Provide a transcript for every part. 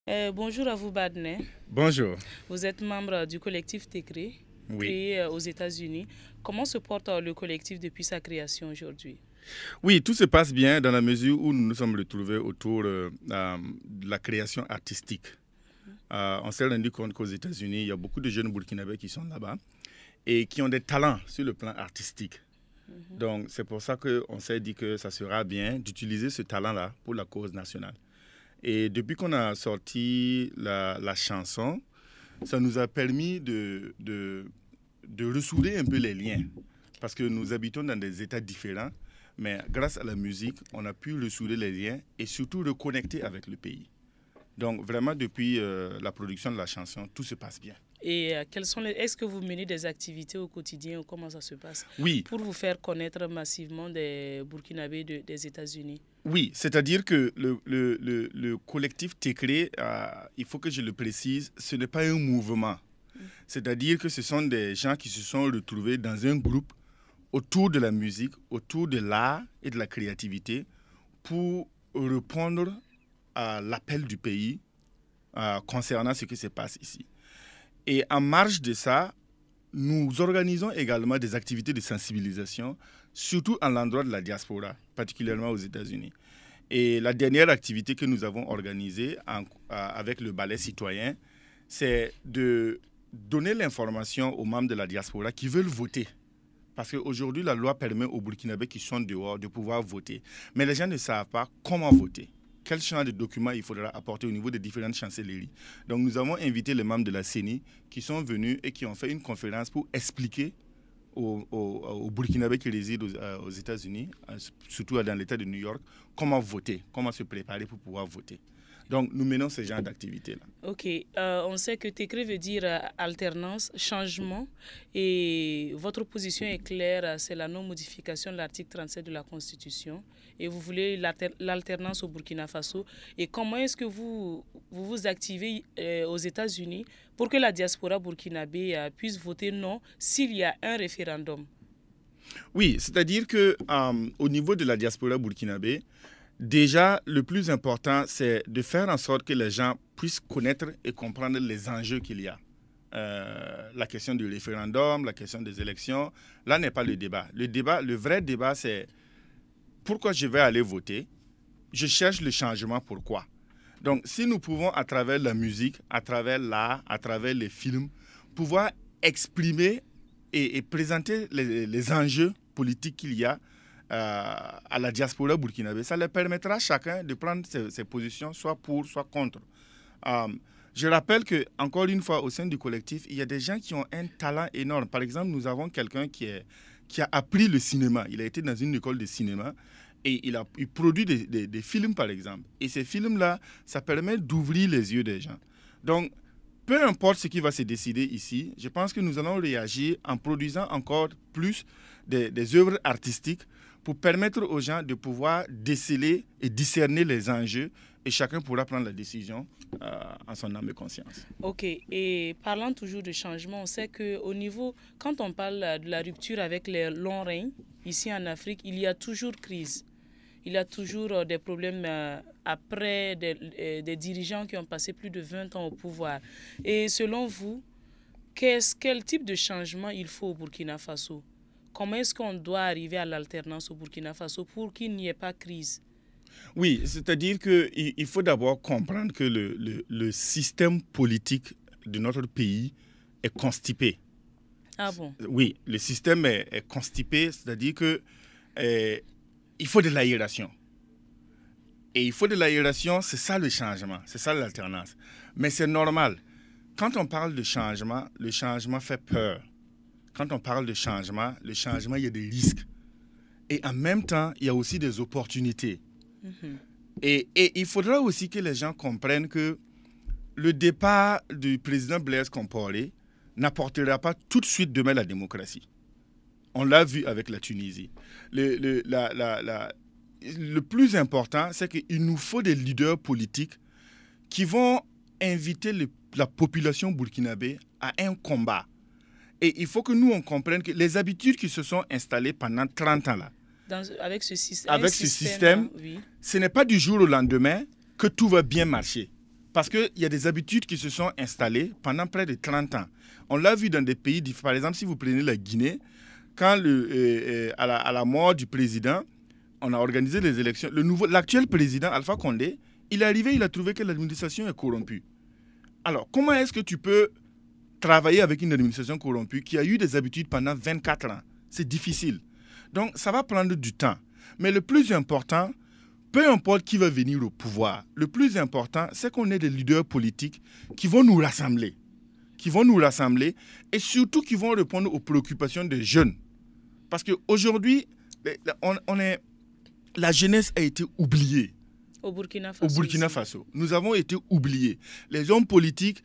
Bonjour à vous, Badne. Bonjour. Vous êtes membre du collectif Tekre, Oui. créé aux États-Unis. Comment se porte le collectif depuis sa création aujourd'hui? Oui, tout se passe bien dans la mesure où nous nous sommes retrouvés autour de la création artistique. On s'est rendu compte qu'aux États-Unis, il y a beaucoup de jeunes Burkinabés qui sont là-bas et qui ont des talents sur le plan artistique. Donc, c'est pour ça qu'on s'est dit que ça sera bien d'utiliser ce talent-là pour la cause nationale. Et depuis qu'on a sorti la chanson, ça nous a permis de ressouder un peu les liens. Parce que nous habitons dans des États différents, mais grâce à la musique, on a pu ressouder les liens et surtout reconnecter avec le pays. Donc vraiment, depuis la production de la chanson, tout se passe bien. Et est-ce que vous menez des activités au quotidien ou comment ça se passe? Oui. Pour vous faire connaître massivement des Burkinabés des États-Unis? Oui, c'est-à-dire que le collectif Tekre, il faut que je le précise, ce n'est pas un mouvement. C'est-à-dire que ce sont des gens qui se sont retrouvés dans un groupe autour de la musique, autour de l'art et de la créativité pour répondre à l'appel du pays concernant ce qui se passe ici. Et en marge de ça, nous organisons également des activités de sensibilisation, surtout à l'endroit de la diaspora, particulièrement aux États-Unis. Et la dernière activité que nous avons organisée avec le ballet citoyen, c'est de donner l'information aux membres de la diaspora qui veulent voter. Parce qu'aujourd'hui, la loi permet aux Burkinabés qui sont dehors de pouvoir voter. Mais les gens ne savent pas comment voter. Quel genre de documents il faudra apporter au niveau des différentes chancelleries. Donc nous avons invité les membres de la CENI qui sont venus et qui ont fait une conférence pour expliquer aux Burkinabés qui résident aux États-Unis, surtout dans l'État de New York, comment voter, comment se préparer pour pouvoir voter. Donc nous menons ce genre d'activité-là. Ok, on sait que Tekre veut dire alternance, changement, et votre position est claire, c'est la non-modification de l'article 37 de la Constitution, et vous voulez l'alternance au Burkina Faso. Et comment est-ce que vous vous activez aux États-Unis pour que la diaspora burkinabé puisse voter non s'il y a un référendum? Oui, c'est-à-dire qu'au niveau de la diaspora burkinabé, déjà, le plus important, c'est de faire en sorte que les gens puissent connaître et comprendre les enjeux qu'il y a. La question du référendum, la question des élections, là n'est pas le débat. Le vrai débat, c'est pourquoi je vais aller voter. Je cherche le changement, pourquoi. Donc, si nous pouvons, à travers la musique, à travers l'art, à travers les films, pouvoir exprimer et présenter les enjeux politiques qu'il y a à la diaspora burkinabé, ça leur permettra chacun de prendre ses positions, soit pour, soit contre. Je rappelle que, encore une fois, au sein du collectif, il y a des gens qui ont un talent énorme. Par exemple, nous avons quelqu'un qui a appris le cinéma. Il a été dans une école de cinéma et il produit des films, par exemple. Et ces films-là, ça permet d'ouvrir les yeux des gens. Donc, peu importe ce qui va se décider ici, je pense que nous allons réagir en produisant encore plus des œuvres artistiques pour permettre aux gens de pouvoir déceler et discerner les enjeux et chacun pourra prendre la décision en son âme et conscience. Ok, et parlant toujours de changement, on sait qu'au niveau, quand on parle de la rupture avec les longs règnes, ici en Afrique, il y a toujours crise. Il y a toujours des problèmes après des dirigeants qui ont passé plus de 20 ans au pouvoir. Et selon vous, quel type de changement il faut au Burkina Faso? Comment est-ce qu'on doit arriver à l'alternance au Burkina Faso pour qu'il n'y ait pas de crise? Oui, c'est-à-dire qu'il faut d'abord comprendre que le système politique de notre pays est constipé. Ah bon? Oui, le système est constipé, c'est-à-dire que il faut de l'aération. Et il faut de l'aération, c'est ça le changement, c'est ça l'alternance. Mais c'est normal. Quand on parle de changement, le changement fait peur. Quand on parle de changement, le changement, il y a des risques. Et en même temps, il y a aussi des opportunités. Et il faudra aussi que les gens comprennent que le départ du président Blaise Compaoré n'apportera pas tout de suite demain la démocratie. On l'a vu avec la Tunisie. Le plus important, c'est qu'il nous faut des leaders politiques qui vont inviter la population burkinabé à un combat. Et il faut que nous, on comprenne que les habitudes qui se sont installées pendant 30 ans là, avec ce système, oui. Ce n'est pas du jour au lendemain que tout va bien marcher. Parce qu'il y a des habitudes qui se sont installées pendant près de 30 ans. On l'a vu dans des pays, par exemple, si vous prenez la Guinée, quand à la mort du président, on a organisé les élections. L'actuel président, Alpha Condé, il est arrivé, il a trouvé que l'administration est corrompue. Alors, comment est-ce que tu peux travailler avec une administration corrompue qui a eu des habitudes pendant 24 ans? C'est difficile. Donc, ça va prendre du temps. Mais le plus important, peu importe qui va venir au pouvoir, le plus important, c'est qu'on ait des leaders politiques qui vont nous rassembler. Et surtout qui vont répondre aux préoccupations des jeunes. Parce qu'aujourd'hui, la jeunesse a été oubliée. Au Burkina Faso. Nous avons été oubliés. Les hommes politiques,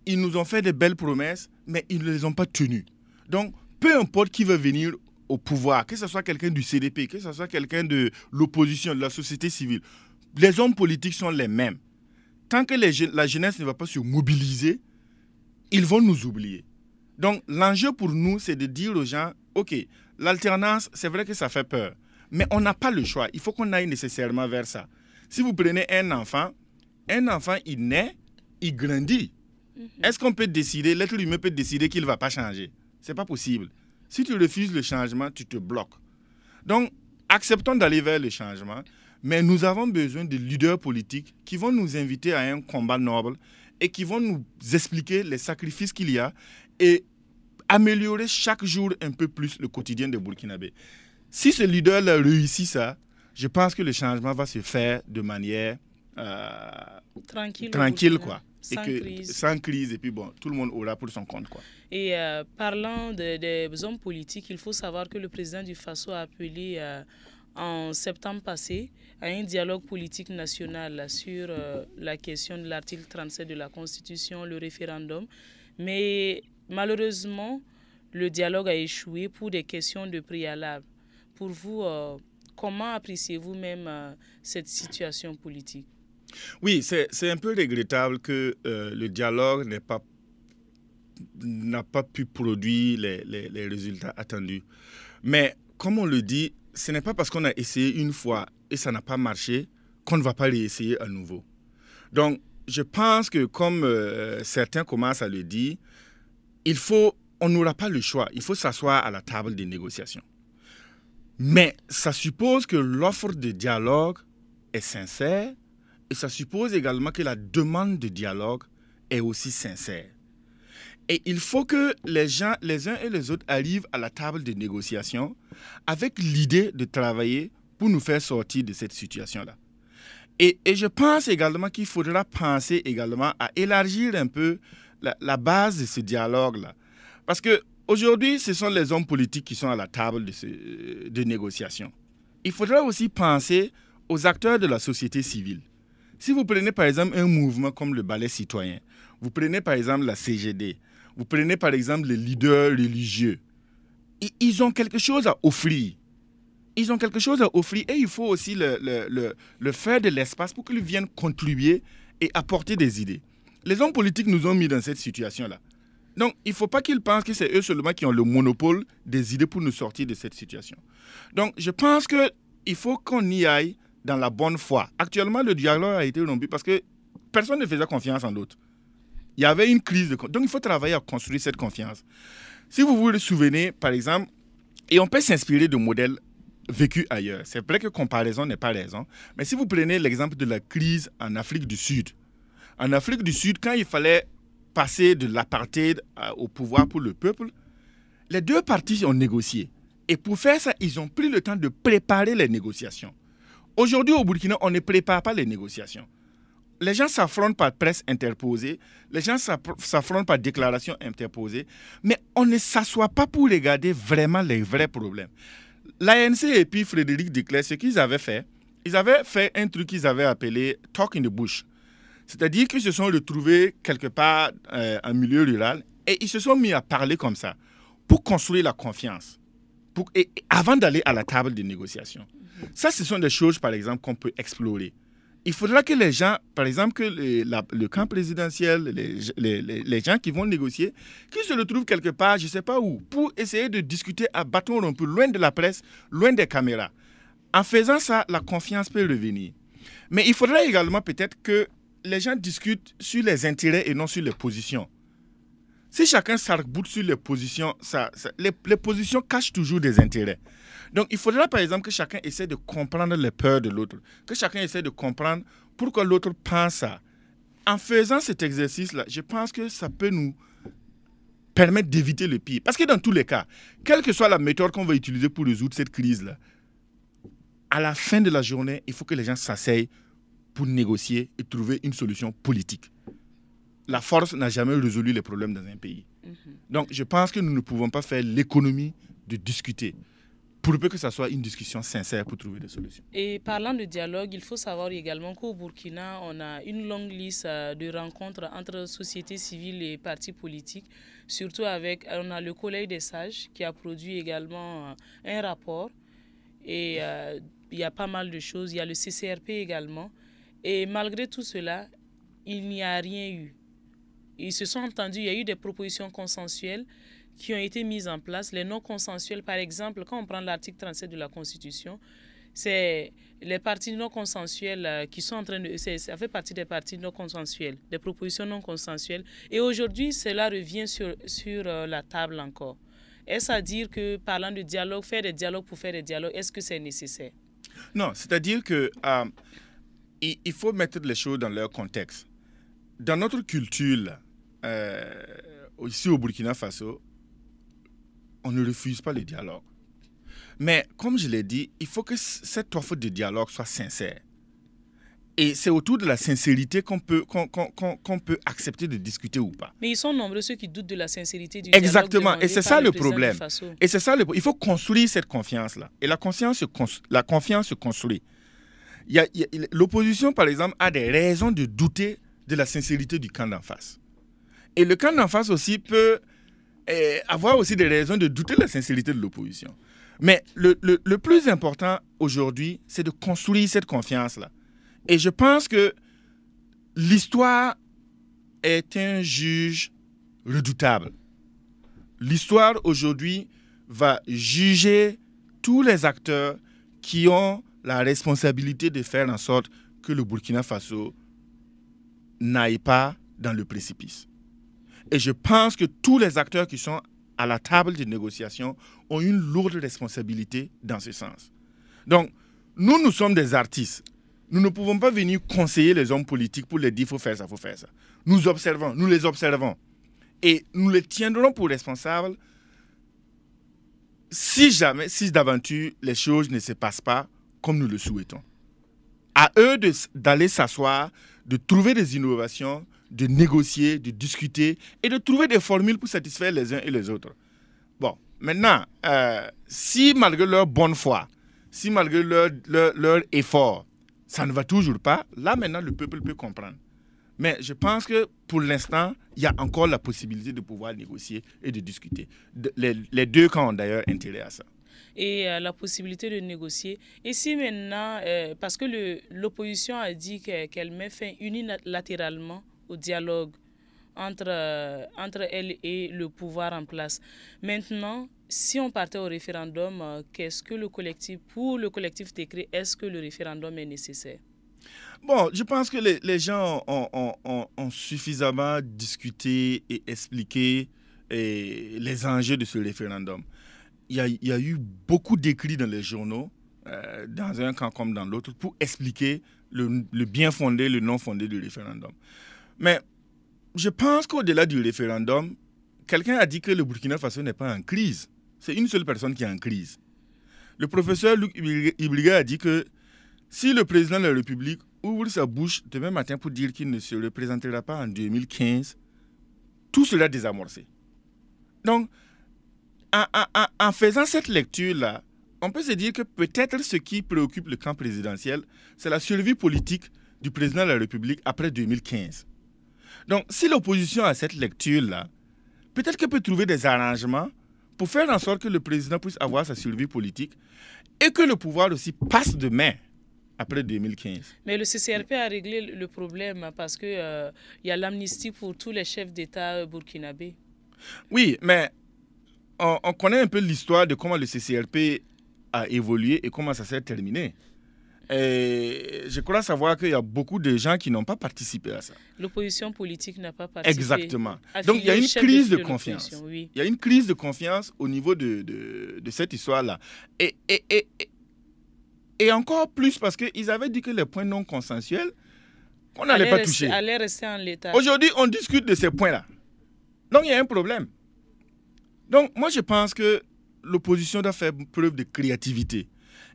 ils nous ont fait de belles promesses, mais ils ne les ont pas tenues. Donc, peu importe qui va venir au pouvoir, que ce soit quelqu'un du CDP, que ce soit quelqu'un de l'opposition, de la société civile, les hommes politiques sont les mêmes. Tant que la jeunesse ne va pas se mobiliser, ils vont nous oublier. Donc, l'enjeu pour nous, c'est de dire aux gens, OK, l'alternance, c'est vrai que ça fait peur, mais on n'a pas le choix. Il faut qu'on aille nécessairement vers ça. Si vous prenez un enfant, il naît, il grandit. Est-ce qu'on peut décider, l'être humain peut décider qu'il ne va pas changer? Ce n'est pas possible. Si tu refuses le changement, tu te bloques. Donc, acceptons d'aller vers le changement, mais nous avons besoin de leaders politiques qui vont nous inviter à un combat noble et qui vont nous expliquer les sacrifices qu'il y a et améliorer chaque jour un peu plus le quotidien des Burkinabés. Si ce leader-là réussit ça, je pense que le changement va se faire de manière tranquille quoi. Sans crise. Et puis bon, tout le monde aura pour son compte, quoi. Et parlant des hommes politiques, il faut savoir que le président du Faso a appelé en septembre passé à un dialogue politique national sur la question de l'article 37 de la Constitution, le référendum. Mais malheureusement, le dialogue a échoué pour des questions de préalable. Pour vous, comment appréciez-vous même cette situation politique? Oui, c'est un peu regrettable que le dialogue n'a pas pu produire les résultats attendus. Mais comme on le dit, ce n'est pas parce qu'on a essayé une fois et ça n'a pas marché qu'on ne va pas réessayer à nouveau. Donc, je pense que comme certains commencent à le dire, on n'aura pas le choix. Il faut s'asseoir à la table des négociations. Mais ça suppose que l'offre de dialogue est sincère et ça suppose également que la demande de dialogue est aussi sincère. Et il faut que les gens, les uns et les autres, arrivent à la table de négociation avec l'idée de travailler pour nous faire sortir de cette situation-là. Et je pense également qu'il faudra penser également à élargir un peu la base de ce dialogue-là. Parce qu'aujourd'hui, ce sont les hommes politiques qui sont à la table de négociation. Il faudra aussi penser aux acteurs de la société civile. Si vous prenez par exemple un mouvement comme le Balai citoyen, vous prenez par exemple la CGD, vous prenez par exemple les leaders religieux, ils ont quelque chose à offrir. Ils ont quelque chose à offrir et il faut aussi le faire de l'espace pour qu'ils viennent contribuer et apporter des idées. Les hommes politiques nous ont mis dans cette situation-là. Donc, il ne faut pas qu'ils pensent que c'est eux seulement qui ont le monopole des idées pour nous sortir de cette situation. Donc, je pense qu'il faut qu'on y aille dans la bonne foi. Actuellement, le dialogue a été rompu parce que personne ne faisait confiance en l'autre. Il y avait une crise de confiance. Donc, il faut travailler à construire cette confiance. Si vous vous souvenez, par exemple, et on peut s'inspirer de modèles vécus ailleurs. C'est vrai que comparaison n'est pas raison. Mais si vous prenez l'exemple de la crise en Afrique du Sud, quand il fallait passer de l'apartheid au pouvoir pour le peuple, les deux parties ont négocié. Et pour faire ça, ils ont pris le temps de préparer les négociations. Aujourd'hui, au Burkina, on ne prépare pas les négociations. Les gens s'affrontent par presse interposée, les gens s'affrontent par déclaration interposée, mais on ne s'assoit pas pour regarder vraiment les vrais problèmes. L'ANC et puis Frédéric Declercq, ce qu'ils avaient fait, ils avaient fait un truc qu'ils avaient appelé « talk in the bush ». C'est-à-dire qu'ils se sont retrouvés quelque part en milieu rural et ils se sont mis à parler comme ça pour construire la confiance, avant d'aller à la table de négociation. Ça, ce sont des choses, par exemple, qu'on peut explorer. Il faudra que les gens, par exemple, que le camp présidentiel, les gens qui vont négocier, qu'ils se retrouvent quelque part, je ne sais pas où, pour essayer de discuter à bâton rompu, loin de la presse, loin des caméras. En faisant ça, la confiance peut revenir. Mais il faudra également peut-être que les gens discutent sur les intérêts et non sur les positions. Si chacun s'arc-boute sur les positions, les positions cachent toujours des intérêts. Donc, il faudra par exemple que chacun essaie de comprendre les peurs de l'autre, que chacun essaie de comprendre pourquoi l'autre pense ça. En faisant cet exercice-là, je pense que ça peut nous permettre d'éviter le pire. Parce que dans tous les cas, quelle que soit la méthode qu'on va utiliser pour résoudre cette crise-là, à la fin de la journée, il faut que les gens s'asseyent pour négocier et trouver une solution politique. La force n'a jamais résolu les problèmes dans un pays. Donc, je pense que nous ne pouvons pas faire l'économie de discuter pour peu que ça soit une discussion sincère pour trouver des solutions. Et parlant de dialogue, il faut savoir également qu'au Burkina, on a une longue liste de rencontres entre société civile et partis politiques, surtout avec, on a le Collège des sages qui a produit également un rapport et il y a pas mal de choses, il y a le CCRP également. Et malgré tout cela, il n'y a rien eu. Ils se sont entendus, il y a eu des propositions consensuelles qui ont été mises en place. Les non consensuels, par exemple, quand on prend l'article 37 de la Constitution, c'est les partis non consensuels qui sont en train de... Ça fait partie des partis non consensuels, des propositions non consensuelles. Et aujourd'hui, cela revient sur la table encore. Est-ce à dire que, parlant de dialogue, faire des dialogues pour faire des dialogues, est-ce que c'est nécessaire? Non, c'est-à-dire que il faut mettre les choses dans leur contexte. Dans notre culture, ici au Burkina Faso, on ne refuse pas le dialogue. Mais comme je l'ai dit, il faut que cette offre de dialogue soit sincère. Et c'est autour de la sincérité qu'on peut accepter de discuter ou pas. Mais ils sont nombreux ceux qui doutent de la sincérité du dialogue. Exactement, et c'est ça le problème. Et c'est ça il faut construire cette confiance-là. Et la confiance se construit. L'opposition, par exemple, a des raisons de douter de la sincérité du camp d'en face. Et le camp d'en face aussi peut avoir aussi des raisons de douter de la sincérité de l'opposition. Mais le plus important aujourd'hui, c'est de construire cette confiance-là. Et je pense que l'histoire est un juge redoutable. L'histoire aujourd'hui va juger tous les acteurs qui ont la responsabilité de faire en sorte que le Burkina Faso n'aille pas dans le précipice. Et je pense que tous les acteurs qui sont à la table de négociation ont une lourde responsabilité dans ce sens. Donc, nous sommes des artistes. Nous ne pouvons pas venir conseiller les hommes politiques pour leur dire « il faut faire ça, il faut faire ça ». Nous observons, nous les observons. Et nous les tiendrons pour responsables si d'aventure les choses ne se passent pas comme nous le souhaitons. À eux d'aller s'asseoir, de trouver des innovations, de négocier, de discuter et de trouver des formules pour satisfaire les uns et les autres. Bon, maintenant, si malgré leur bonne foi, si malgré leur effort, ça ne va toujours pas, là maintenant le peuple peut comprendre. Mais je pense que pour l'instant, il y a encore la possibilité de pouvoir négocier et de discuter. Les deux camps ont d'ailleurs intérêt à ça. Et la possibilité de négocier. Et si maintenant, parce que l'opposition a dit qu'elle met fin unilatéralement au dialogue entre elle et le pouvoir en place. Maintenant, si on partait au référendum, qu'est-ce que pour le collectif Tékré, est-ce que le référendum est nécessaire? Bon, je pense que les gens ont suffisamment discuté et expliqué les enjeux de ce référendum. Il y a eu beaucoup d'écrits dans les journaux, dans un camp comme dans l'autre, pour expliquer le bien fondé, le non fondé du référendum. Mais je pense qu'au-delà du référendum, quelqu'un a dit que le Burkina Faso n'est pas en crise. C'est une seule personne qui est en crise. Le professeur Luc Ibriga a dit que si le président de la République ouvre sa bouche demain matin pour dire qu'il ne se représentera pas en 2015, tout sera désamorcé. Donc, en faisant cette lecture-là, on peut se dire que peut-être ce qui préoccupe le camp présidentiel, c'est la survie politique du président de la République après 2015. Donc, si l'opposition a cette lecture-là, peut-être qu'elle peut trouver des arrangements pour faire en sorte que le président puisse avoir sa survie politique et que le pouvoir aussi passe de main après 2015. Mais le CCRP a réglé le problème parce qu'il y a l'amnistie pour tous les chefs d'État burkinabés. Oui, mais on connaît un peu l'histoire de comment le CCRP a évolué et comment ça s'est terminé. Et je crois savoir qu'il y a beaucoup de gens qui n'ont pas participé à ça. L'opposition politique n'a pas participé. Exactement. Donc il y a une crise de confiance. Oui. Il y a une crise de confiance au niveau de cette histoire-là. Et encore plus parce qu'ils avaient dit que les points non consensuels, on n'allait pas toucher. Allait rester en l'état. Aujourd'hui, on discute de ces points-là. Donc il y a un problème. Donc moi je pense que l'opposition doit faire preuve de créativité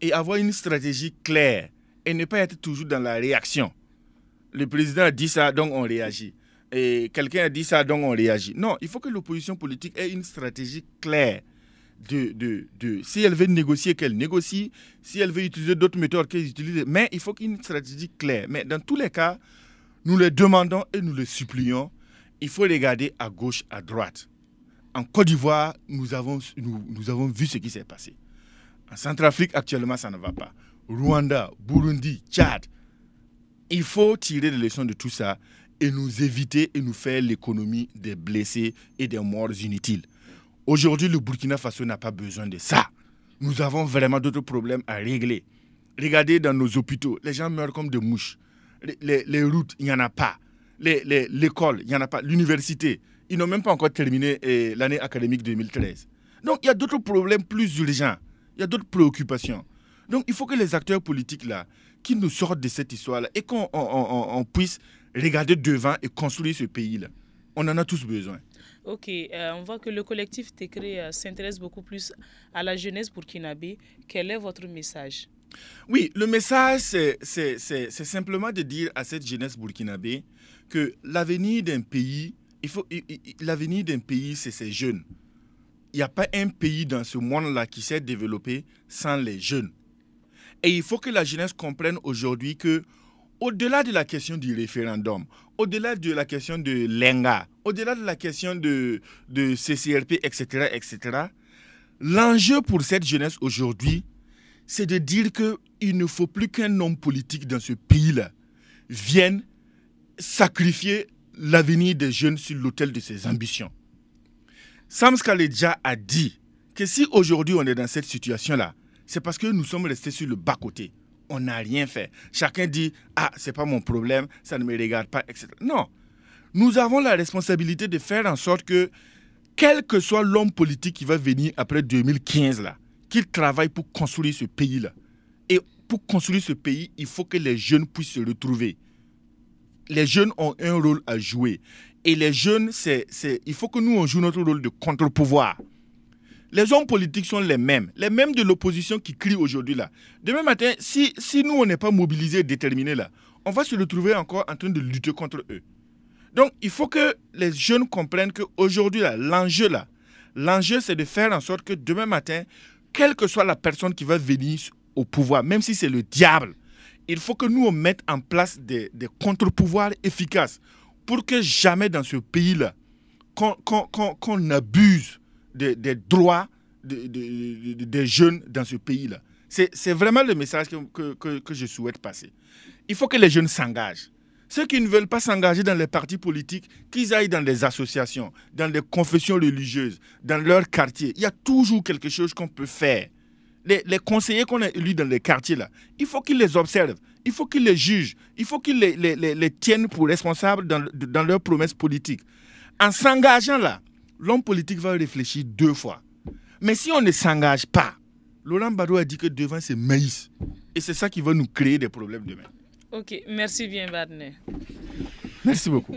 et avoir une stratégie claire et ne pas être toujours dans la réaction. Le président a dit ça, donc on réagit. Et quelqu'un a dit ça, donc on réagit. Non, il faut que l'opposition politique ait une stratégie claire. Si elle veut négocier, qu'elle négocie. Si elle veut utiliser d'autres méthodes, qu'elle utilise. Mais il faut qu'il y ait une stratégie claire. Mais dans tous les cas, nous les demandons et nous les supplions. Il faut regarder à gauche, à droite. En Côte d'Ivoire, nous avons vu ce qui s'est passé. En Centrafrique, actuellement, ça ne va pas. Rwanda, Burundi, Tchad. Il faut tirer des leçons de tout ça et nous éviter et nous faire l'économie des blessés et des morts inutiles. Aujourd'hui, le Burkina Faso n'a pas besoin de ça. Nous avons vraiment d'autres problèmes à régler. Regardez dans nos hôpitaux, les gens meurent comme des mouches. Les routes, il n'y en a pas. L'école, il n'y en a pas. L'université, ils n'ont même pas encore terminé l'année académique 2013. Donc, il y a d'autres problèmes plus urgents. Il y a d'autres préoccupations. Donc, il faut que les acteurs politiques, là, qui nous sortent de cette histoire-là et qu'on puisse regarder devant et construire ce pays-là. On en a tous besoin. Ok, on voit que le collectif Tékré s'intéresse beaucoup plus à la jeunesse burkinabé. Quel est votre message? Oui, le message, c'est simplement de dire à cette jeunesse burkinabé que l'avenir d'un pays, l'avenir d'un pays, c'est ses jeunes. Il n'y a pas un pays dans ce monde-là qui s'est développé sans les jeunes. Et il faut que la jeunesse comprenne aujourd'hui que, au-delà de la question du référendum, au-delà de la question de l'ENGA, au-delà de la question de CCRP, etc., l'enjeu pour cette jeunesse aujourd'hui, c'est de dire qu'il ne faut plus qu'un homme politique dans ce pays-là vienne sacrifier l'avenir des jeunes sur l'autel de ses ambitions. Sam Skaledja a dit que si aujourd'hui on est dans cette situation-là, c'est parce que nous sommes restés sur le bas-côté. On n'a rien fait. Chacun dit « Ah, ce n'est pas mon problème, ça ne me regarde pas, etc. » Non. Nous avons la responsabilité de faire en sorte que, quel que soit l'homme politique qui va venir après 2015, là, qu'il travaille pour construire ce pays-là. Et pour construire ce pays, il faut que les jeunes puissent se retrouver. Les jeunes ont un rôle à jouer. Et les jeunes, il faut que nous, on joue notre rôle de contre-pouvoir. Les hommes politiques sont les mêmes de l'opposition qui crient aujourd'hui là. Demain matin, si nous, on n'est pas mobilisés et déterminés là, on va se retrouver encore en train de lutter contre eux. Donc, il faut que les jeunes comprennent qu'aujourd'hui, l'enjeu, c'est de faire en sorte que demain matin, quelle que soit la personne qui va venir au pouvoir, même si c'est le diable, il faut que nous, on mette en place des contre-pouvoirs efficaces pour que jamais dans ce pays-là, qu'on abuse des droits des jeunes dans ce pays-là. C'est vraiment le message que je souhaite passer. Il faut que les jeunes s'engagent. Ceux qui ne veulent pas s'engager dans les partis politiques, qu'ils aillent dans des associations, dans des confessions religieuses, dans leur quartier. Il y a toujours quelque chose qu'on peut faire. Les conseillers qu'on a élus dans les quartiers, là, il faut qu'ils les observent, il faut qu'ils les jugent, il faut qu'ils les tiennent pour responsables dans leurs promesses politiques. En s'engageant là, l'homme politique va réfléchir 2 fois. Mais si on ne s'engage pas, Laurent Gbagbo a dit que devant c'est maïs. Et c'est ça qui va nous créer des problèmes demain. Ok, merci bien, Wagner. Merci beaucoup.